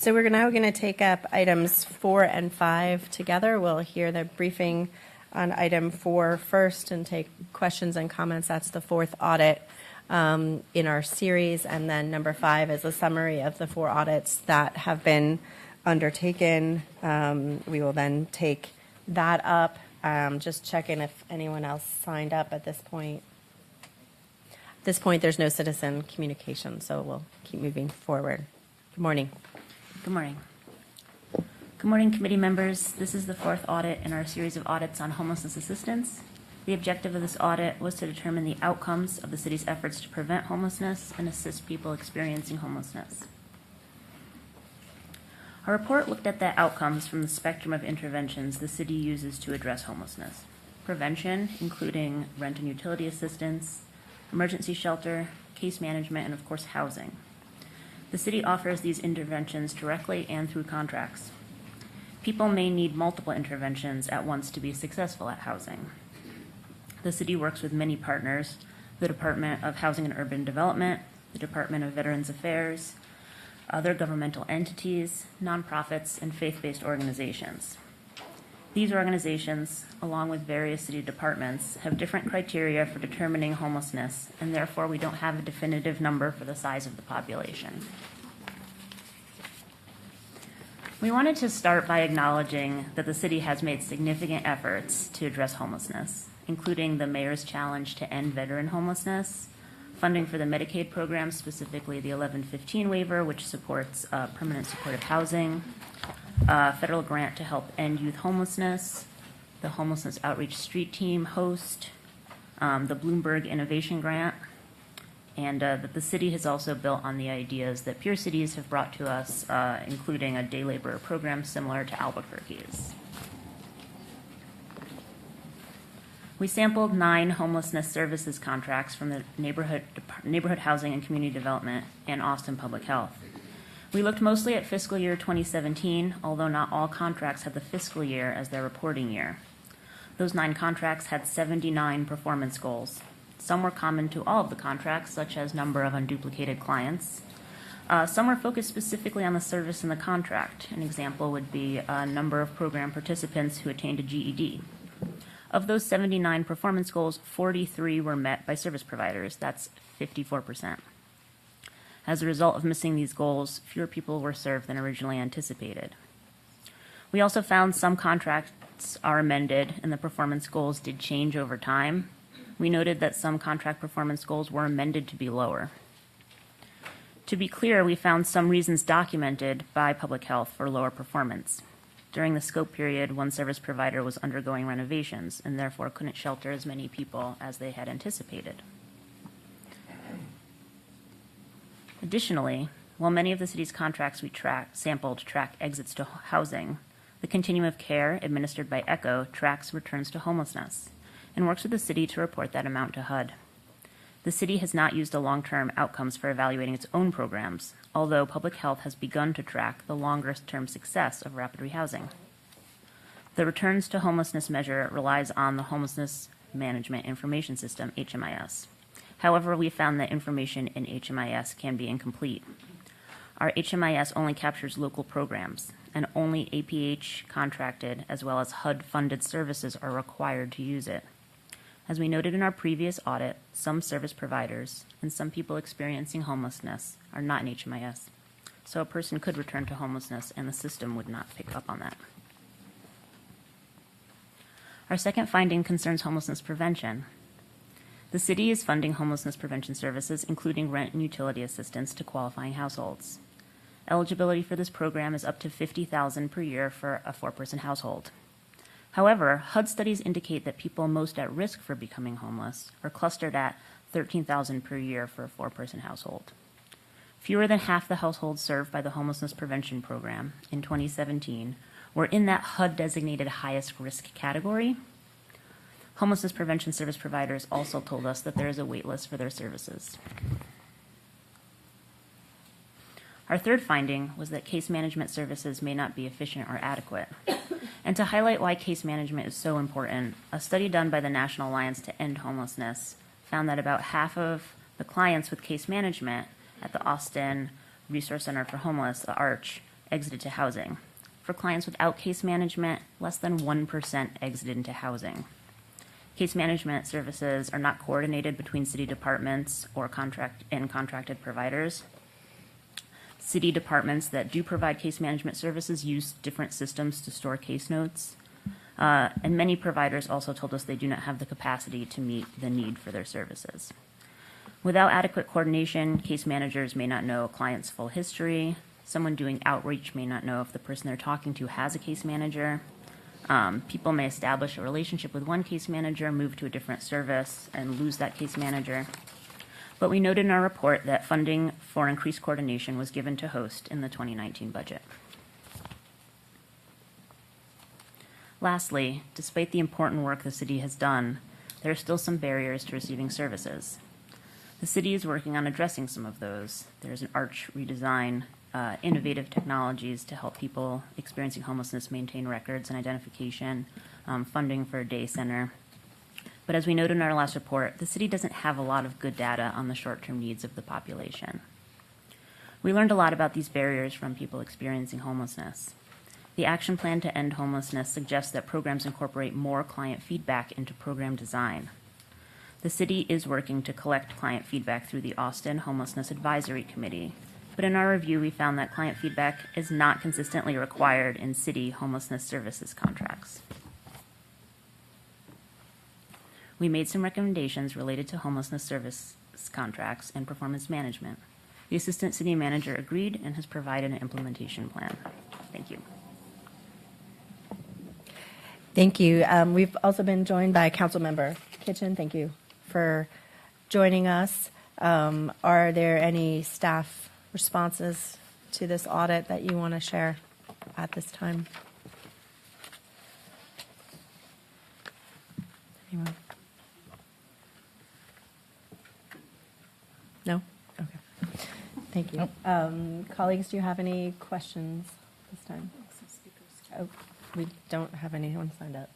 So we're now going to take up items 4 and 5 together. We'll hear the briefing on item 4 first and take questions and comments. That's the 4th audit in our series. And then number 5 is a summary of the 4 audits that have been undertaken. We will then take that up. Just checking if anyone else signed up at this point. At this point, there's no citizen communication, so we'll keep moving forward. Good morning. Good morning. Good morning, committee members. This is the 4th audit in our series of audits on homelessness assistance. The objective of this audit was to determine the outcomes of the city's efforts to prevent homelessness and assist people experiencing homelessness. Our report looked at the outcomes from the spectrum of interventions the city uses to address homelessness. Prevention, including rent and utility assistance, emergency shelter, case management, and of course housing. The city offers these interventions directly and through contracts. People may need multiple interventions at once to be successful at housing. The city works with many partners: the Department of Housing and Urban Development, the Department of Veterans Affairs, other governmental entities, nonprofits, and faith-based organizations. These organizations, along with various city departments, have different criteria for determining homelessness, and therefore we don't have a definitive number for the size of the population. We wanted to start by acknowledging that the city has made significant efforts to address homelessness, including the Mayor's Challenge to End Veteran Homelessness, funding for the Medicaid program, specifically the 1115 waiver, which supports permanent supportive housing, a federal grant to help end youth homelessness, the Homelessness Outreach Street Team host, the Bloomberg Innovation Grant, and that the city has also built on the ideas that peer cities have brought to us, including a day laborer program similar to Albuquerque's. We sampled 9 homelessness services contracts from the Neighborhood Housing and Community Development and Austin Public Health. We looked mostly at fiscal year 2017, although not all contracts had the fiscal year as their reporting year. Those 9 contracts had 79 performance goals. Some were common to all of the contracts, such as number of unduplicated clients. Some were focused specifically on the service in the contract. An example would be a number of program participants who attained a GED. Of those 79 performance goals, 43 were met by service providers. That's 54%. As a result of missing these goals, fewer people were served than originally anticipated. We also found some contracts are amended and the performance goals did change over time. We noted that some contract performance goals were amended to be lower. To be clear, we found some reasons documented by public health for lower performance. During the scope period, one service provider was undergoing renovations and therefore couldn't shelter as many people as they had anticipated. Additionally, while many of the city's contracts we sampled track exits to housing, the continuum of care administered by ECHO tracks returns to homelessness and works with the city to report that amount to HUD. The city has not used the long-term outcomes for evaluating its own programs, although public health has begun to track the longer-term success of rapid rehousing. The returns to homelessness measure relies on the Homelessness Management Information System, HMIS. However, we found that information in HMIS can be incomplete. Our HMIS only captures local programs, and only APH contracted as well as HUD-funded services are required to use it. As we noted in our previous audit, some service providers and some people experiencing homelessness are not in HMIS, so a person could return to homelessness and the system would not pick up on that. Our second finding concerns homelessness prevention. The city is funding homelessness prevention services, including rent and utility assistance to qualifying households. Eligibility for this program is up to $50,000 per year for a 4-person household. However, HUD studies indicate that people most at risk for becoming homeless are clustered at $13,000 per year for a 4-person household. Fewer than half the households served by the homelessness prevention program in 2017 were in that HUD-designated highest risk category. Homelessness prevention service providers also told us that there is a wait list for their services. Our third finding was that case management services may not be efficient or adequate. And to highlight why case management is so important, a study done by the National Alliance to End Homelessness found that about half of the clients with case management at the Austin Resource Center for Homeless, the ARCH, exited to housing. For clients without case management, less than 1% exited into housing. Case management services are not coordinated between city departments or contracted providers. City departments that do provide case management services use different systems to store case notes. And many providers also told us they do not have the capacity to meet the need for their services. Without adequate coordination, case managers may not know a client's full history. Someone doing outreach may not know if the person they're talking to has a case manager. People may establish a relationship with one case manager, move to a different service, and lose that case manager. But we noted in our report that funding for increased coordination was given to HOST in the 2019 budget. Lastly, despite the important work the city has done, there are still some barriers to receiving services. The city is working on addressing some of those. There's an ARCH redesign, innovative technologies to help people experiencing homelessness maintain records and identification, funding for a day center. But as we noted in our last report, the city doesn't have a lot of good data on the short-term needs of the population. We learned a lot about these barriers from people experiencing homelessness. The action plan to end homelessness suggests that programs incorporate more client feedback into program design. The city is working to collect client feedback through the Austin Homelessness Advisory Committee, but in our review, we found that client feedback is not consistently required in city homelessness services contracts. We made some recommendations related to homelessness service contracts and performance management. The assistant city manager agreed and has provided an implementation plan. Thank you. Thank you. We've also been joined by Councilmember Kitchen. Thank you for joining us. Are there any staff responses to this audit that you want to share at this time? Anyone? No? Okay. Thank you. Colleagues, do you have any questions this time? Oh, we don't have anyone signed up.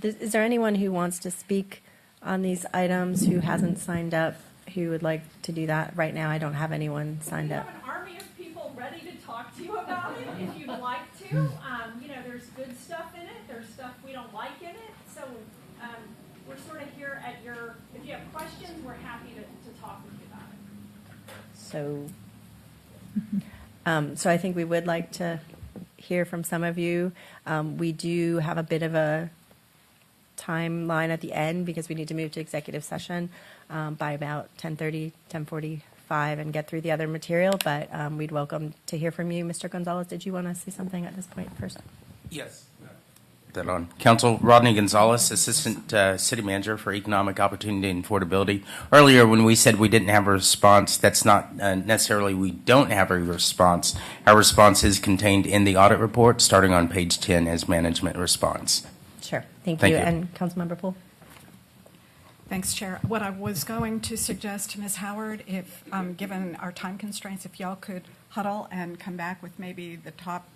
Is there anyone who wants to speak on these items who hasn't signed up, who would like to do that? Right now, I don't have anyone signed up. We have an army of people ready to talk to you about it if you'd like to. There's good stuff in it. There's stuff we don't like in it. So we're sort of here at your, if you have questions, we're happy to talk with you about it. So I think we would like to hear from some of you. We do have a bit of a timeline at the end because we need to move to executive session by about 10:30, 10:45 and get through the other material, but we'd welcome to hear from you. Mr. Gonzalez, did you want to say something at this point first? Yes. That on. Council Rodney Gonzalez, Assistant City Manager for Economic Opportunity and Affordability. Earlier when we said we didn't have a response, that's not necessarily we don't have a response. Our response is contained in the audit report starting on page 10 as management response. Sure. Thank Thank you. you. And Councilmember Poole? Thanks, Chair. What I was going to suggest to Ms. Howard, if given our time constraints, if y'all could huddle and come back with maybe the top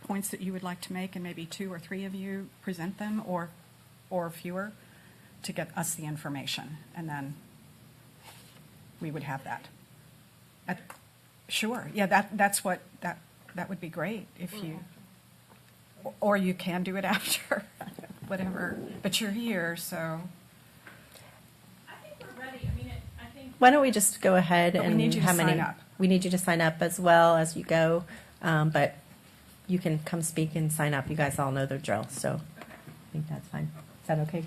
points that you would like to make, and maybe 2 or 3 of you present them, or fewer, to get us the information, and then we would have that. Sure. Yeah, that's what that would be great if you, or you can do it after, whatever. But you're here, so. I think we're ready. I think. Why don't we just go ahead But we and need you to sign up. We need you to sign up as well as you go, but you can come speak and sign up. You guys all know the drill, so I think that's fine. Is that okay?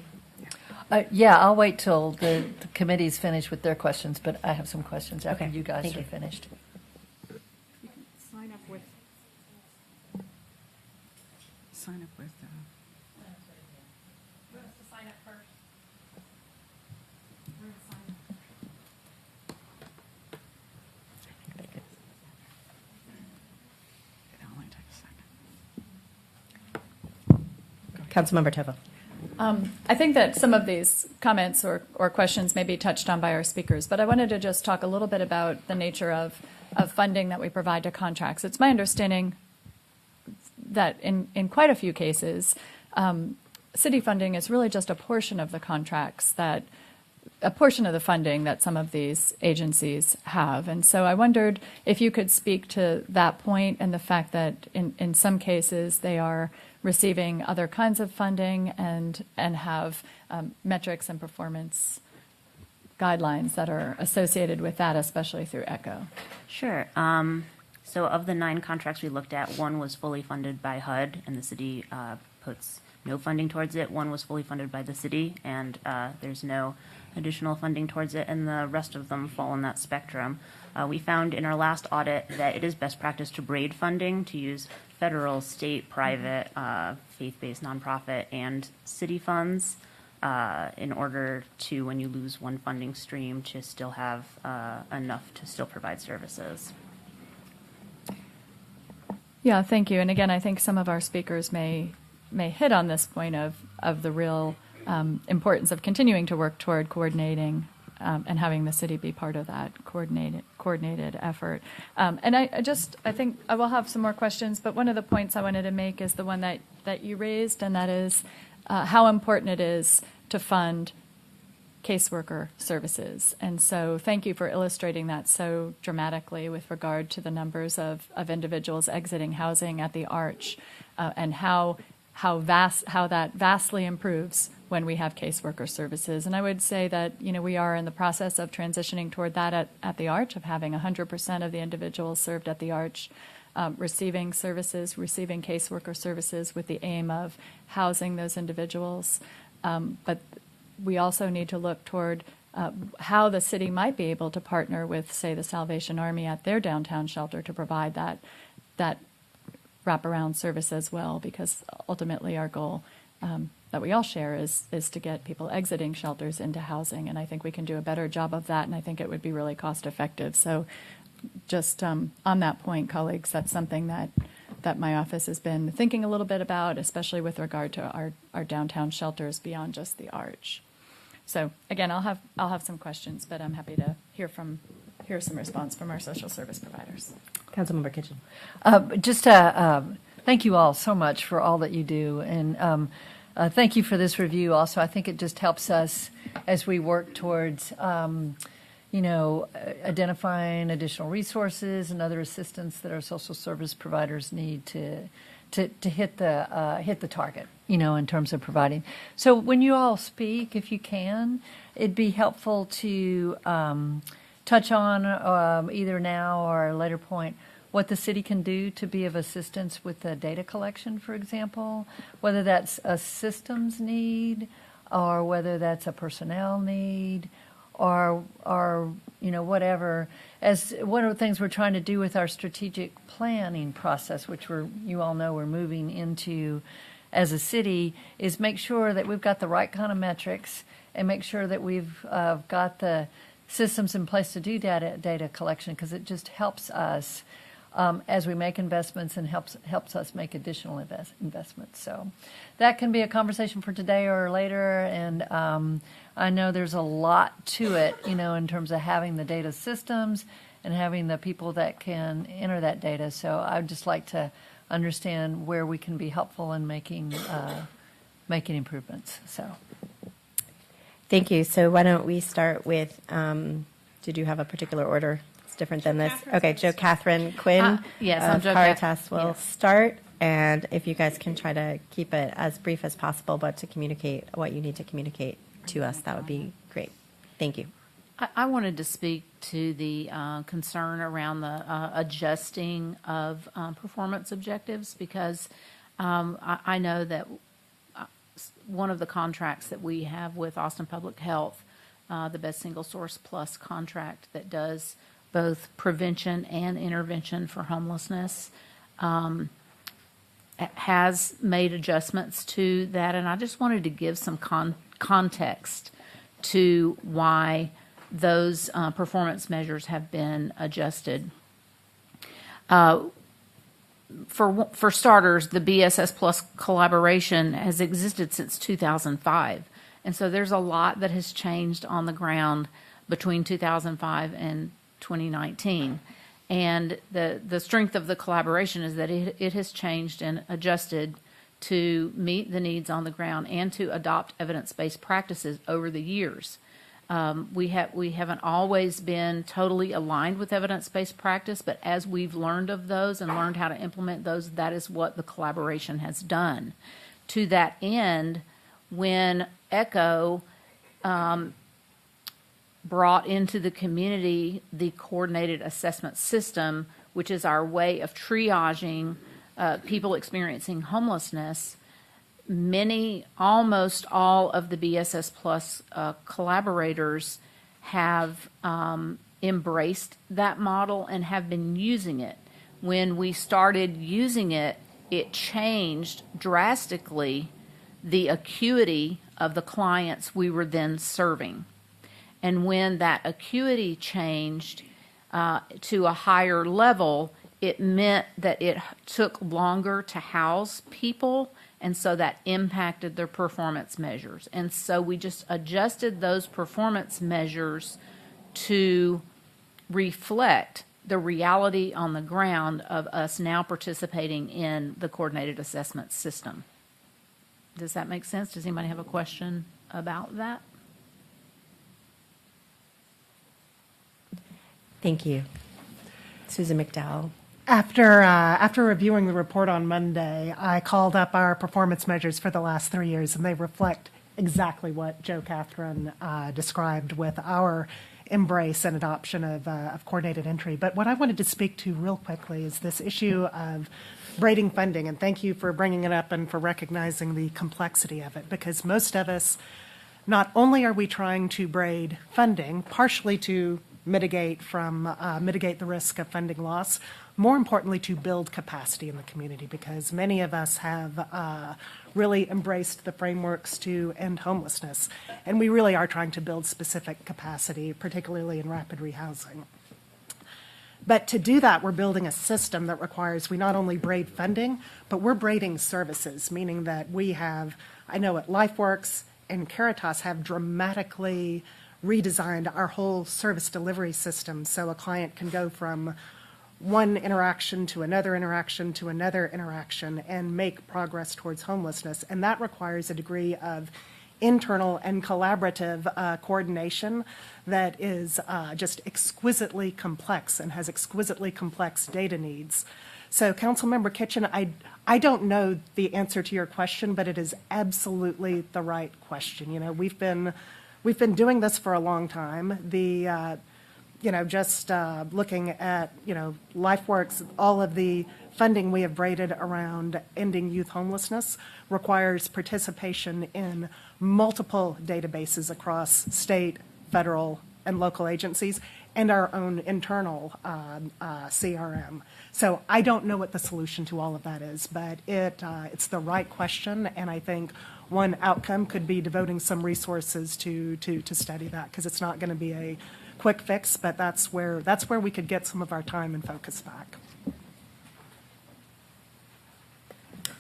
Yeah, I'll wait till the committee's finished with their questions, but I have some questions after Okay, you guys thank are you. finished. You can sign up with. Sign up with. Who has to sign up first? It'll only take a second. Councilmember Tova. I think that some of these comments or questions may be touched on by our speakers, but I wanted to just talk a little bit about the nature of funding that we provide to contracts. It's my understanding that in quite a few cases, city funding is really just a portion of the contracts that a portion of the funding that some of these agencies have. And so I wondered if you could speak to that point and the fact that in some cases they are receiving other kinds of funding and have metrics and performance guidelines that are associated with that, especially through ECHO. Sure. So of the 9 contracts we looked at, 1 was fully funded by HUD, and the city puts no funding towards it. 1 was fully funded by the city, and there's no additional funding towards it, and the rest of them fall in that spectrum. We found in our last audit that it is best practice to braid funding, to use federal, state, private, faith-based nonprofit, and city funds in order to, when you lose one funding stream, to still have enough to still provide services. Yeah, thank you. And again, I think some of our speakers may hit on this point of the real importance of continuing to work toward coordinating and having the city be part of that coordinated effort. And I think I will have some more questions, but one of the points I wanted to make is the one that you raised, and that is how important it is to fund caseworker services. And so thank you for illustrating that so dramatically with regard to the numbers of individuals exiting housing at the Arch and how that vastly improves when we have caseworker services. And I would say that, we are in the process of transitioning toward that at the Arch, of having 100% of the individuals served at the Arch receiving caseworker services with the aim of housing those individuals. But we also need to look toward how the city might be able to partner with, say, the Salvation Army at their downtown shelter to provide that wraparound service as well, because ultimately our goal that we all share is to get people exiting shelters into housing, and I think we can do a better job of that, and I think it would be really cost effective. So just on that point, colleagues, that's something that my office has been thinking a little bit about, especially with regard to our downtown shelters beyond just the Arch. So again, I'll have some questions, but I'm happy to hear some response from our social service providers. Councilmember Kitchen. Thank you all so much for all that you do, and thank you for this review. Also, I think it just helps us as we work towards identifying additional resources and other assistance that our social service providers need to hit the target, in terms of providing. So when you all speak, if you can, it'd be helpful to touch on either now or a later point what the city can do to be of assistance with the data collection, for example, whether that's a systems need or whether that's a personnel need or whatever. As one of the things we're trying to do with our strategic planning process, which you all know we're moving into as a city, is make sure that we've got the right kind of metrics and make sure that we've got the systems in place to do data collection, because it just helps us as we make investments and helps us make additional investments. So that can be a conversation for today or later, and I know there's a lot to it, in terms of having the data systems and having the people that can enter that data. So I'd just like to understand where we can be helpful in making improvements. So Thank you. So why don't we start with, did you have a particular order? It's different than this. Okay, Jo Catherine Quinn Yes, I'm of Jo Caritas will yes. start. And if you guys can try to keep it as brief as possible, but to communicate what you need to communicate to us, that would be great. Thank you. I wanted to speak to the concern around the adjusting of performance objectives, because I know that one of the contracts that we have with Austin Public Health, the Best Single Source Plus contract that does both prevention and intervention for homelessness, has made adjustments to that. And I just wanted to give some context to why those performance measures have been adjusted. For starters, the BSS Plus collaboration has existed since 2005. And so there's a lot that has changed on the ground between 2005 and 2019. And the strength of the collaboration is that it has changed and adjusted to meet the needs on the ground and to adopt evidence-based practices over the years. We haven't always been totally aligned with evidence-based practice, but as we've learned of those and learned how to implement those, that is what the collaboration has done. To that end, when ECHO brought into the community the coordinated assessment system, which is our way of triaging people experiencing homelessness, almost all of the BSS Plus collaborators have embraced that model and have been using it. When we started using it, it changed drastically the acuity of the clients we were then serving. And when that acuity changed to a higher level, it meant that it took longer to house people, and so that impacted their performance measures. And so we just adjusted those performance measures to reflect the reality on the ground of us now participating in the coordinated assessment system. Does that make sense? Does anybody have a question about that? Thank you. Susan McDowell. After reviewing the report on Monday, I called up our performance measures for the last 3 years, and they reflect exactly what Joe Catherine described with our embrace and adoption of coordinated entry. But what I wanted to speak to real quickly is this issue of braiding funding, and thank you for bringing it up and for recognizing the complexity of it, because most of us, not only are we trying to braid funding, partially to mitigate the risk of funding loss, more importantly to build capacity in the community, because many of us have really embraced the frameworks to end homelessness, and we really are trying to build specific capacity, particularly in rapid rehousing. But to do that, we're building a system that requires we not only braid funding, but we're braiding services, meaning that we have, I know at LifeWorks and Caritas have dramatically redesigned our whole service delivery system so a client can go from one interaction to another interaction to another interaction and make progress towards homelessness. And that requires a degree of internal and collaborative coordination that is just exquisitely complex and has exquisitely complex data needs. So, Councilmember Kitchen, I don't know the answer to your question, but it is absolutely the right question. You know, we've been doing this for a long time. Just looking at, LifeWorks, all of the funding we have braided around ending youth homelessness requires participation in multiple databases across state, federal, and local agencies, and our own internal CRM. So I don't know what the solution to all of that is, but it's the right question, and I think one outcome could be devoting some resources to study that, because it's not going to be a quick fix, but that's where we could get some of our time and focus back.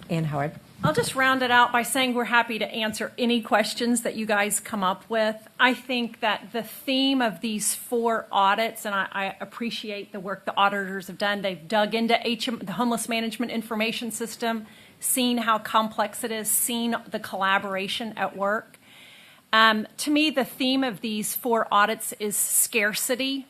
Ann Howard. I'll just round it out by saying we're happy to answer any questions that you guys come up with. I think that the theme of these 4 audits, and I appreciate the work the auditors have done, they've dug into the Homeless Management Information System, seen how complex it is, seen the collaboration at work. To me, the theme of these 4 audits is scarcity.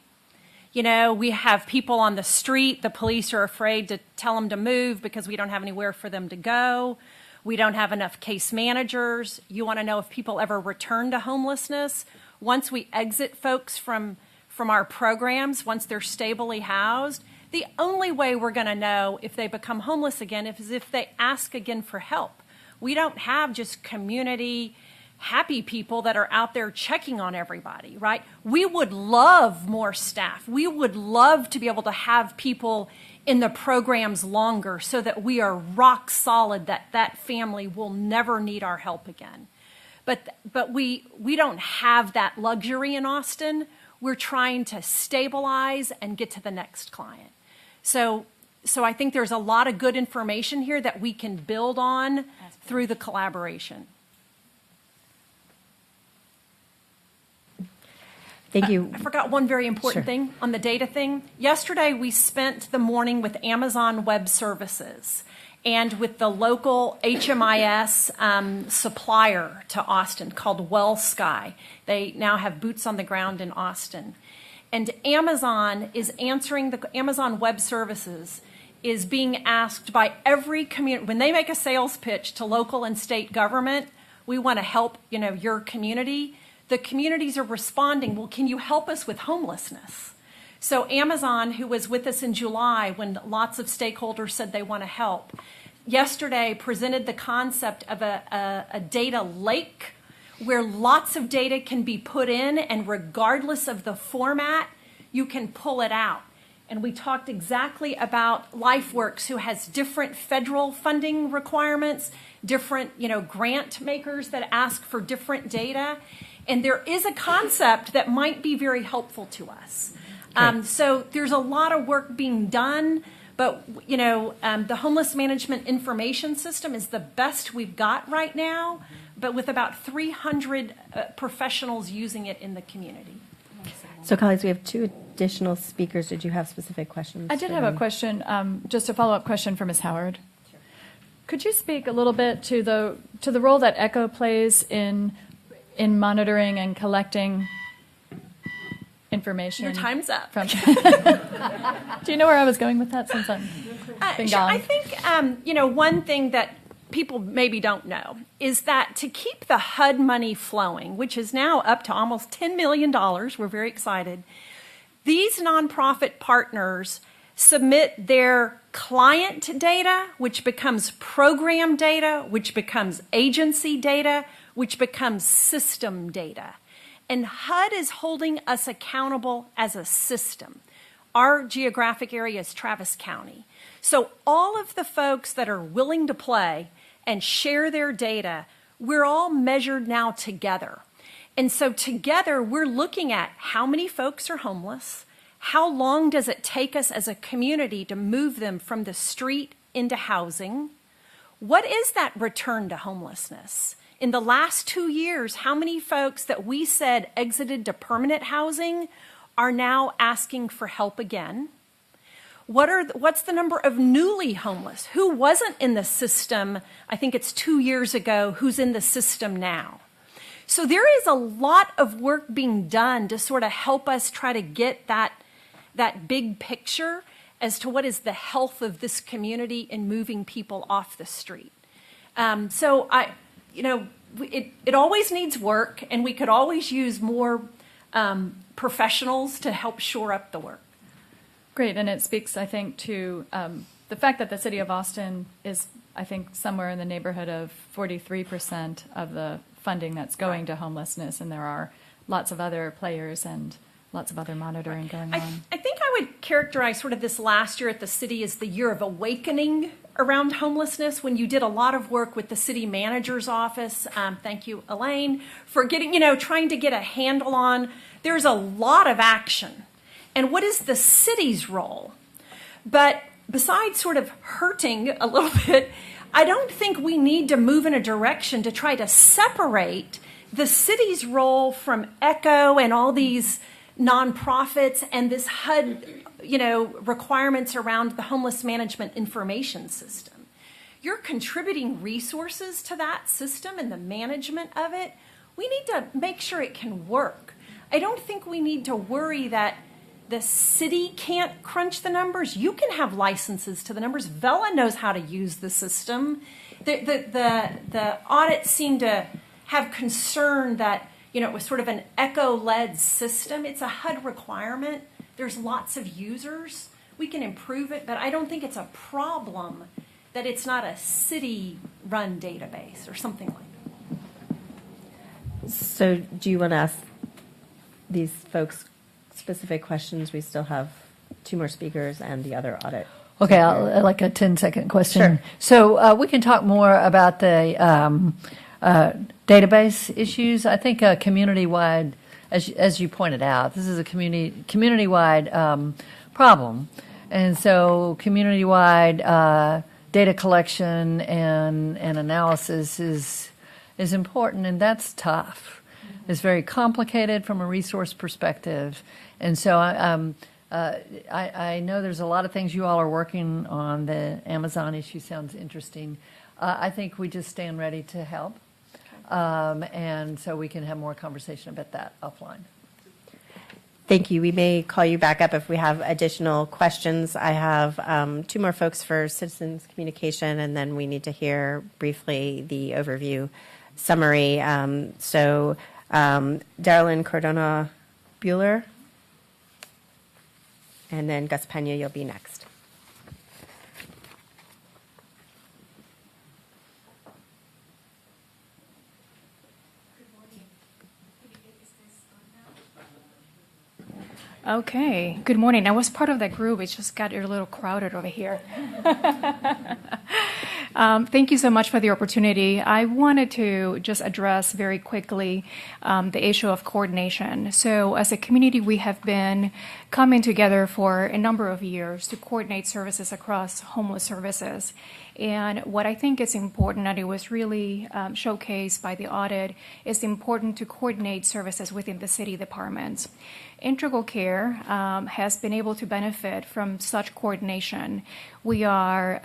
You know, we have people on the street. The police are afraid to tell them to move because we don't have anywhere for them to go. We don't have enough case managers. You want to know if people ever return to homelessness? Once we exit folks from our programs, once they're stably housed, the only way we're going to know if they become homeless again is if they ask again for help. We don't have just community happy people that are out there checking on everybody, right? We would love more staff. We would love to be able to have people in the programs longer so that we are rock solid that that family will never need our help again. But we don't have that luxury in Austin. We're trying to stabilize and get to the next client. So I think there's a lot of good information here that we can build on through the collaboration. Thank you. I forgot one very important thing on the data thing. Yesterday, we spent the morning with Amazon Web Services. and with the local HMIS supplier to Austin called WellSky. They now have boots on the ground in Austin. And Amazon is answering, the Amazon Web Services is being asked by every community, when they make a sales pitch to local and state government, we want to help, your community. The communities are responding, well, can you help us with homelessness? So Amazon, who was with us in July when lots of stakeholders said they want to help, yesterday presented the concept of a data lake where lots of data can be put in, and regardless of the format, you can pull it out. And we talked exactly about LifeWorks, who has different federal funding requirements, different, grant makers that ask for different data. And there is a concept that might be very helpful to us. So there's a lot of work being done, but, the Homeless Management Information System is the best we've got right now, but with about 300 professionals using it in the community. So colleagues, we have 2 additional speakers. Did you have specific questions? I did for have a them? question, just a follow-up question for Ms. Howard. Sure. Could you speak a little bit to the role that ECHO plays in monitoring and collecting information? Your time's up. Do you know where I was going with that since I'm been Sure. gone? I think, one thing that people maybe don't know is that to keep the HUD money flowing, which is now up to almost $10 million, we're very excited, these nonprofit partners submit their client data, which becomes program data, which becomes agency data, which becomes system data. And HUD is holding us accountable as a system. Our geographic area is Travis County. So all of the folks that are willing to play and share their data, we're all measured now together. And so together, we're looking at how many folks are homeless, how long does it take us as a community to move them from the street into housing, what is that return to homelessness? In the last 2 years, how many folks that we said exited to permanent housing are now asking for help again? What's the number of newly homeless? Who wasn't in the system, I think it's 2 years ago, who's in the system now? So there is a lot of work being done to sort of help us try to get that big picture as to what is the health of this community in moving people off the street. So it always needs work, and we could always use more professionals to help shore up the work. Great, and it speaks, I think, to the fact that the city of Austin is, I think, somewhere in the neighborhood of 43% of the funding that's going to homelessness, and there are lots of other players and lots of other monitoring going on. I think I would characterize sort of this last year at the city as the year of awakening around homelessness, when you did a lot of work with the city manager's office. Thank you, Elaine, for getting, trying to get a handle on. There's a lot of action. And what is the city's role? But besides sort of hurting a little bit, I don't think we need to move in a direction to try to separate the city's role from ECHO and all these nonprofits and this HUD, requirements around the homeless management information system. You're contributing resources to that system and the management of it. We need to make sure it can work. I don't think we need to worry that the city can't crunch the numbers. You can have licenses to the numbers. Vela knows how to use the system. The audits seem to have concern that it was sort of an ECHO-led system. It's a HUD requirement. There's lots of users. We can improve it, but I don't think it's a problem that it's not a city-run database or something like that. So do you want to ask these folks specific questions? We still have 2 more speakers and the other audit. Okay, I'll, like a 10-second question. Sure. So we can talk more about the database issues. I think community-wide, as you pointed out, this is a community-wide problem. And so community-wide data collection and analysis is important, and that's tough. It's very complicated from a resource perspective. And so I know there's a lot of things you all are working on. The Amazon issue sounds interesting. I think we just stand ready to help. And so we can have more conversation about that offline. Thank you. We may call you back up if we have additional questions. I have two more folks for citizens communication, and then we need to hear briefly the overview summary. Darylyn Cordona Bueller, and then Gus Pena, you'll be next. Okay, good morning. I was part of that group. It just got a little crowded over here. Thank you so much for the opportunity. I wanted to just address very quickly the issue of coordination. So as a community, we have been coming together for a number of years to coordinate services across homeless services. And what I think is important, and it was really showcased by the audit, is important to coordinate services within the city departments. Integral Care has been able to benefit from such coordination. We are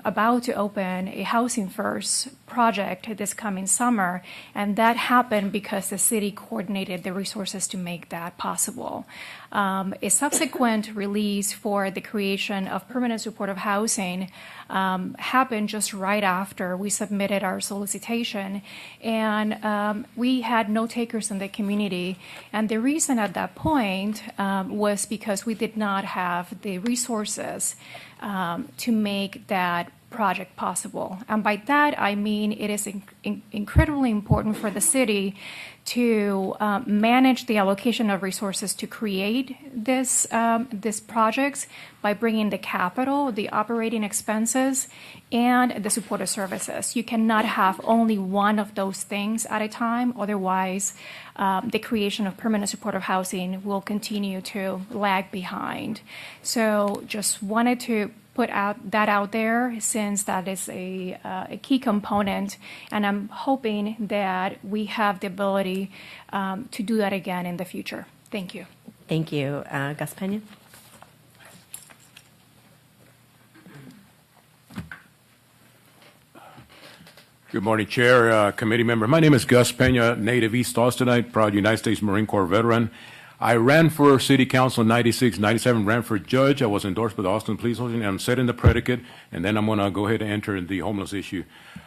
about to open a Housing First project this coming summer, and that happened because the city coordinated the resources to make that possible. A subsequent release for the creation of permanent supportive housing happened just right after we submitted our solicitation, and we had no takers in the community. And the reason at that point was because we did not have the resources to make that project possible. And by that, I mean it is incredibly important for the city to manage the allocation of resources to create this projects by bringing the capital, the operating expenses, and the supportive services. You cannot have only one of those things at a time. Otherwise, the creation of permanent supportive housing will continue to lag behind. So just wanted to put that out there, since that is a key component, and I'm hoping that we have the ability to do that again in the future. Thank you. Thank you. Gus Pena? Good morning, Chair, committee member. My name is Gus Pena, native East Austinite, proud United States Marine Corps veteran. I ran for city council in 96, 97, ran for judge. I was endorsed by the Austin Police Department. I'm setting the predicate, and then I'm going to go ahead and enter the homeless issue.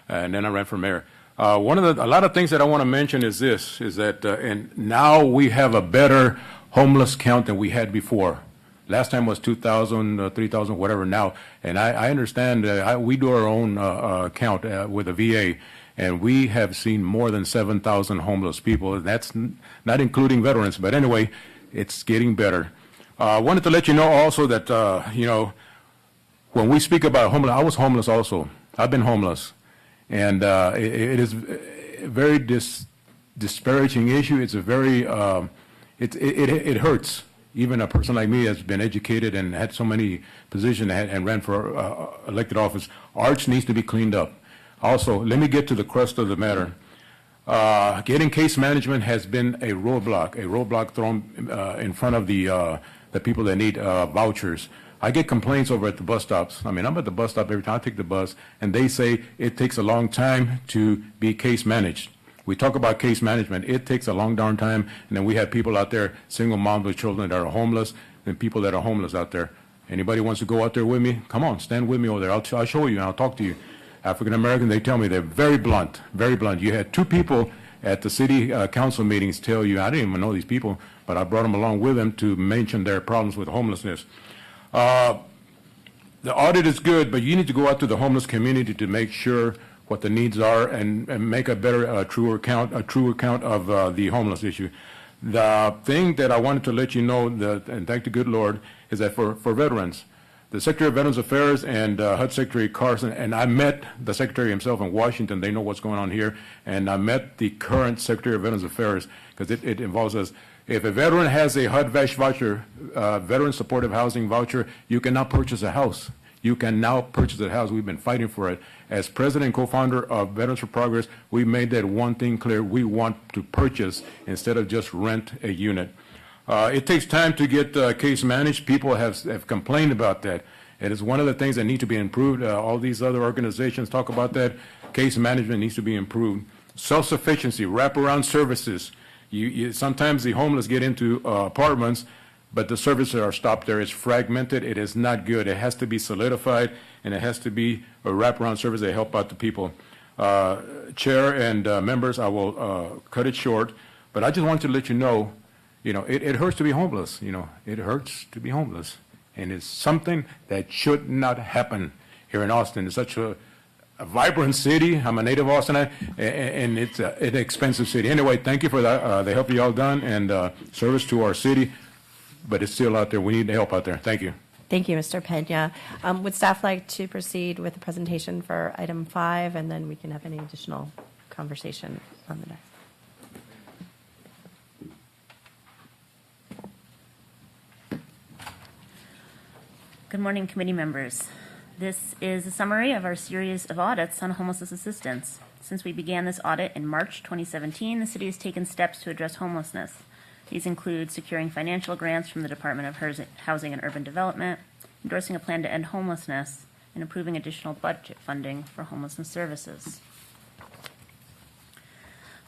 And then I ran for mayor. A lot of things that I want to mention is that and now we have a better homeless count than we had before. Last time was 2,000, 3,000, whatever now. And I understand we do our own count with the VA, and we have seen more than 7,000 homeless people. That's not including veterans, but anyway, it's getting better. I wanted to let you know also that, when we speak about homeless, I was homeless also. I've been homeless. And it is a very disparaging issue. It's a very, it hurts. Even a person like me has been educated and had so many positions and ran for elected office. Arch needs to be cleaned up. Also, let me get to the crust of the matter. Getting case management has been a roadblock thrown in front of the people that need vouchers. I get complaints over at the bus stops. I mean, I'm at the bus stop every time I take the bus, and they say it takes a long time to be case managed. We talk about case management. It takes a long darn time, and then we have people out there, single moms with children that are homeless, and people that are homeless out there. Anybody wants to go out there with me? Come on, stand with me over there. I'll show you, and I'll talk to you. African American, they tell me they're very blunt, very blunt. You had two people at the city council meetings tell you, I didn't even know these people, but I brought them along with them to mention their problems with homelessness. The audit is good, but you need to go out to the homeless community to make sure what the needs are and make a better, truer count of the homeless issue. The thing that I wanted to let you know, and thank the good Lord, is that for veterans, the Secretary of Veterans Affairs and HUD Secretary Carson, and I met the Secretary himself in Washington. They know what's going on here. And I met the current Secretary of Veterans Affairs because it involves us. If a veteran has a HUD VASH voucher, Veteran Supportive Housing voucher, you can now purchase a house. You can now purchase a house. We've been fighting for it. As president and co-founder of Veterans for Progress, we made that one thing clear. We want to purchase instead of just rent a unit. It takes time to get case managed. People have complained about that. It is one of the things that need to be improved. All these other organizations talk about that. Case management needs to be improved. Self-sufficiency, wraparound services. Sometimes the homeless get into apartments, but the services are stopped there. It's fragmented. It is not good. It has to be solidified, and it has to be a wraparound service that help out the people. Chair and members, I will cut it short, but I just want to let you know, it hurts to be homeless. It hurts to be homeless, and it's something that should not happen here in Austin. It's such a vibrant city. I'm a native Austinite, and it's an expensive city. Anyway, thank you for the help you all done and service to our city, but it's still out there. We need the help out there. Thank you. Thank you, Mr. Pena. Would staff like to proceed with the presentation for item 5, and then we can have any additional conversation on the next? Good morning, committee members. This is a summary of our series of audits on homelessness assistance. Since we began this audit in March 2017, the city has taken steps to address homelessness. These include securing financial grants from the Department of Housing and Urban Development, endorsing a plan to end homelessness, and approving additional budget funding for homelessness services.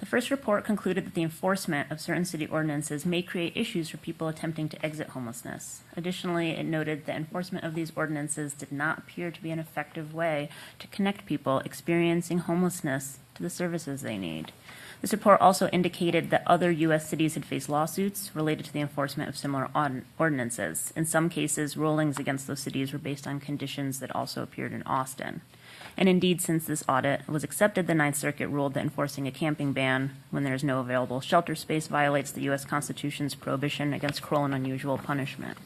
The first report concluded that the enforcement of certain city ordinances may create issues for people attempting to exit homelessness. Additionally, it noted that enforcement of these ordinances did not appear to be an effective way to connect people experiencing homelessness to the services they need. This report also indicated that other U.S. cities had faced lawsuits related to the enforcement of similar ordinances. In some cases, rulings against those cities were based on conditions that also appeared in Austin. And indeed, since this audit was accepted, the Ninth Circuit ruled that enforcing a camping ban when there is no available shelter space violates the U.S. Constitution's prohibition against cruel and unusual punishment.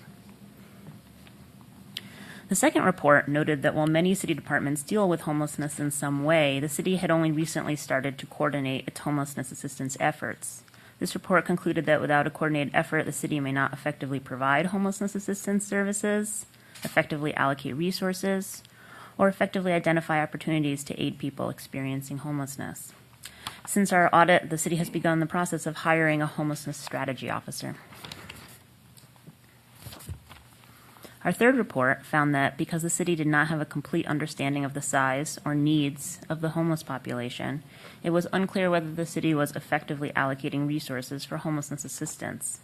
The second report noted that while many city departments deal with homelessness in some way, the city had only recently started to coordinate its homelessness assistance efforts. This report concluded that without a coordinated effort, the city may not effectively provide homelessness assistance services, effectively allocate resources, or effectively identify opportunities to aid people experiencing homelessness. Since our audit, the city has begun the process of hiring a homelessness strategy officer. Our third report found that because the city did not have a complete understanding of the size or needs of the homeless population, it was unclear whether the city was effectively allocating resources for homelessness assistance.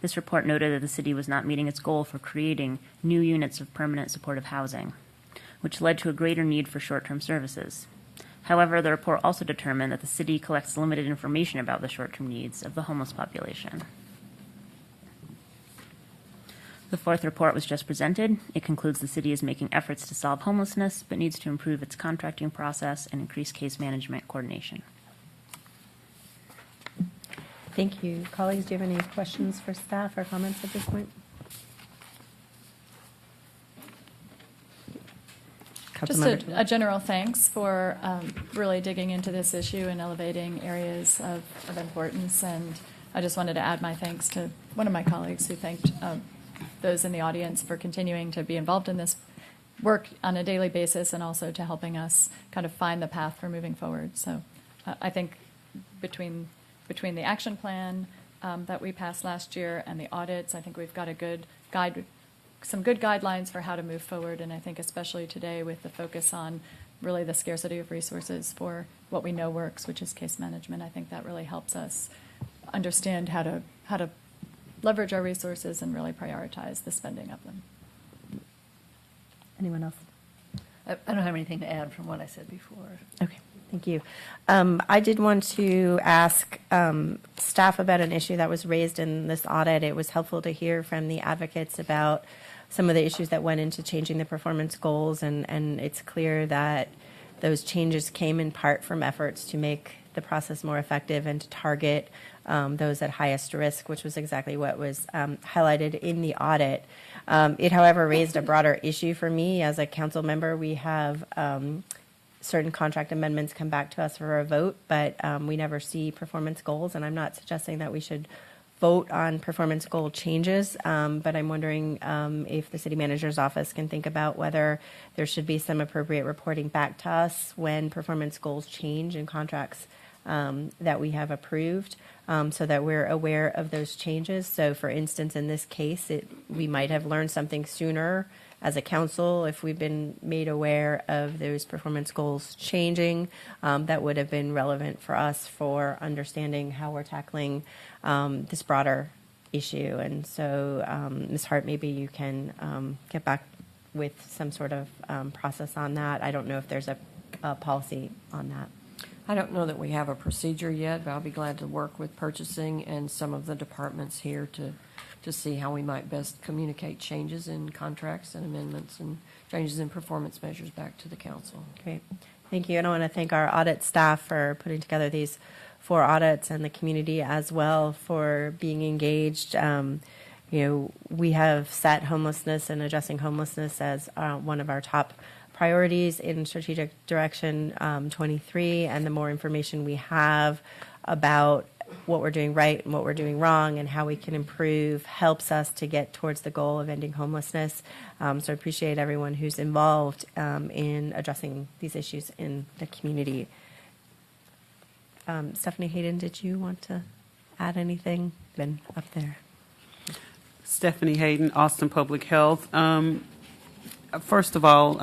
This report noted that the city was not meeting its goal for creating new units of permanent supportive housing, which led to a greater need for short-term services. However, the report also determined that the city collects limited information about the short-term needs of the homeless population. The fourth report was just presented. It concludes the city is making efforts to solve homelessness, but needs to improve its contracting process and increase case management coordination. Thank you. Colleagues, do you have any questions for staff or comments at this point? Just a general thanks for really digging into this issue and elevating areas of importance. And I just wanted to add my thanks to one of my colleagues who thanked those in the audience for continuing to be involved in this work on a daily basis and also to helping us kind of find the path for moving forward. So I think between the action plan that we passed last year and the audits, I think we've got a good some good guidelines for how to move forward. And I think especially today with the focus on really the scarcity of resources for what we know works, which is case management, I think that really helps us understand how to leverage our resources and really prioritize the spending of them. Anyone else? I don't have anything to add from what I said before. Okay, thank you. I did want to ask staff about an issue that was raised in this audit. It was helpful to hear from the advocates about some of the issues that went into changing the performance goals, and it's clear that those changes came in part from efforts to make the process more effective and to target those at highest risk, which was exactly what was highlighted in the audit. It, however, raised a broader issue for me as a council member. We have certain contract amendments come back to us for a vote, but we never see performance goals, and I'm not suggesting that we should vote on performance goal changes, but I'm wondering if the city manager's office can think about whether there should be some appropriate reporting back to us when performance goals change and contracts that we have approved, so that we're aware of those changes. So for instance, in this case, we might have learned something sooner as a council if we've been made aware of those performance goals changing. That would have been relevant for us for understanding how we're tackling this broader issue. And so, Ms. Hart, maybe you can get back with some sort of process on that. I don't know if there's a policy on that. I don't know that we have a procedure yet, but I'll be glad to work with purchasing and some of the departments here to see how we might best communicate changes in contracts and amendments and changes in performance measures back to the council. Great. Thank you. And I want to thank our audit staff for putting together these 4 audits and the community as well for being engaged. We have set homelessness and addressing homelessness as one of our top priorities in strategic direction 23, and the more information we have about what we're doing right and what we're doing wrong and how we can improve helps us to get towards the goal of ending homelessness. So I appreciate everyone who's involved in addressing these issues in the community. Stephanie Hayden, did you want to add anything? Been up there. Stephanie Hayden, Austin Public Health. First of all,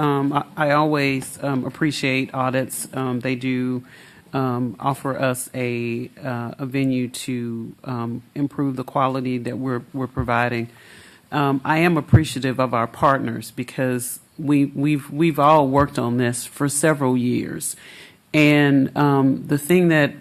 I always appreciate audits. They do offer us a venue to improve the quality that we're providing. I am appreciative of our partners because we've all worked on this for several years, and the thing that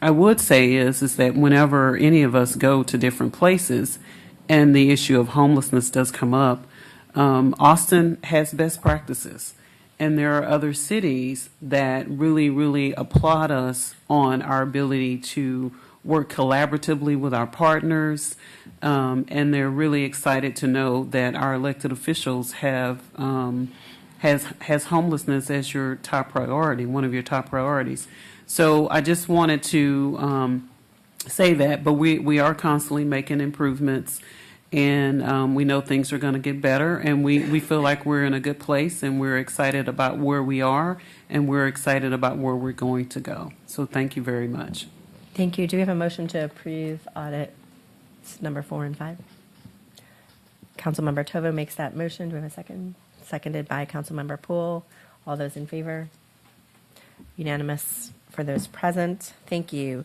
I would say is that whenever any of us go to different places, and the issue of homelessness does come up, Austin has best practices, and there are other cities that really, really applaud us on our ability to work collaboratively with our partners, and they're really excited to know that our elected officials has homelessness as your top priority, one of your top priorities. So I just wanted to say that, but we are constantly making improvements. And we know things are going to get better, and we feel like we're in a good place, and we're excited about where we are, and we're excited about where we're going to go. So thank you very much. Thank you. Do we have a motion to approve audits number 4 and 5? Councilmember Tovo makes that motion. Do we have a second? Seconded by Councilmember Poole. All those in favor? Unanimous for those present. Thank you.